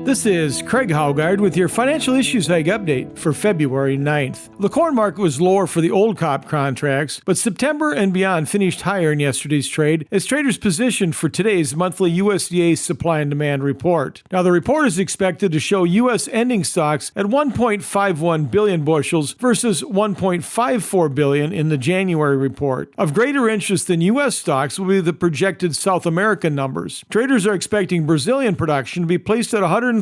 This is Craig Haugard with your Financial Issues Ag update for February 9th. The corn market was lower for the old crop contracts, but September and beyond finished higher in yesterday's trade as traders positioned for today's monthly USDA supply and demand report. Now, the report is expected to show U.S. ending stocks at 1.51 billion bushels versus 1.54 billion in the January report. Of greater interest than U.S. stocks will be the projected South American numbers. Traders are expecting Brazilian production to be placed at 113.6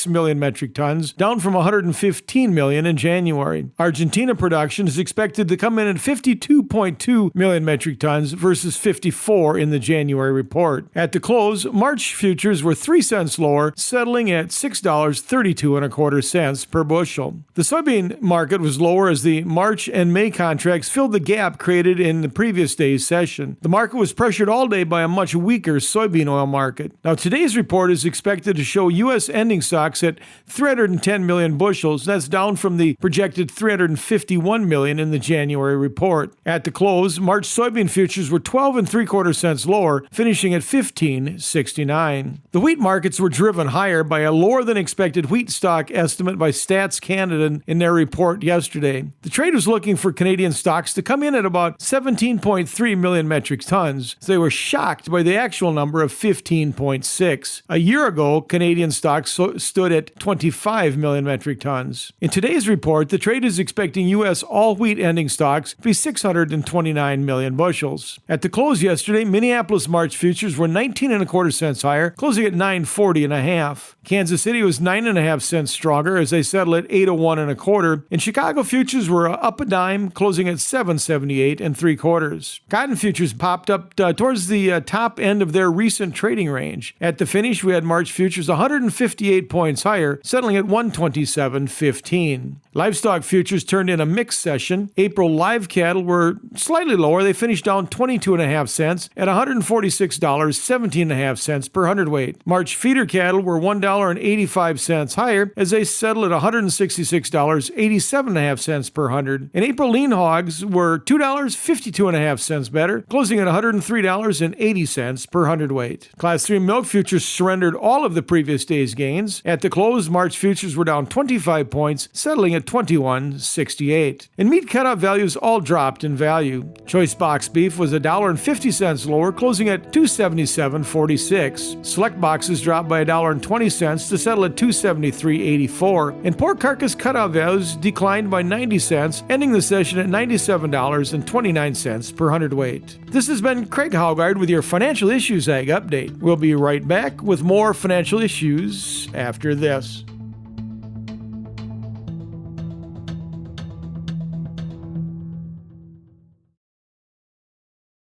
million metric tons, down from 115 million in January. Argentina production is expected to come in at 52.2 million metric tons versus 54 in the January report. At the close, March futures were 3 cents lower, settling at $6.3225 per bushel. The soybean market was lower as the March and May contracts filled the gap created in the previous day's session. The market was pressured all day by a much weaker soybean oil market. Now, today's report is expected to show U.S. ending stocks at 310 million bushels. That's down from the projected 351 million in the January report. At the close, March soybean futures were 12 3/4 cents lower, finishing at 15.69. The wheat markets were driven higher by a lower than expected wheat stock estimate by Stats Canada in their report yesterday. The trade was looking for Canadian stocks to come in at about 17.3 million metric tons. So they were shocked by the actual number of 15.6. A year ago, Canadian stocks stood at 25 million metric tons. In today's report, the trade is expecting U.S. all-wheat ending stocks to be 629 million bushels. At the close yesterday, Minneapolis March futures were 19 1/4 cents higher, closing at 940 1/2. Kansas City was 9 1/2 cents stronger as they settled at 801 1/4. And Chicago futures were up a dime, closing at 778 3/4. Cotton futures popped up towards the top end of their recent trading range. At the finish, we had March futures 158 points higher, settling at 127.15. Livestock futures turned in a mixed session. April live cattle were slightly lower. They finished down 22 1/2 cents at $146.17 per hundredweight. March feeder cattle were $1.85 higher as they settled at $166.87 per hundred. And April lean hogs were $2.52 better, closing at $103.80 per hundredweight. Class 3 milk futures surrendered all of the previous day's gains. At the close, March futures were down 25 points, settling at 21.68. And meat cutout values all dropped in value. Choice box beef was $1.50 lower, closing at $277.46. Select boxes dropped by $1.20 to settle at $273.84. And pork carcass cutout values declined by 90 cents, ending the session at $97.29 per hundredweight. This has been Craig Haugard with your Financial Issues Ag update. We'll be right back with more financial issues after this.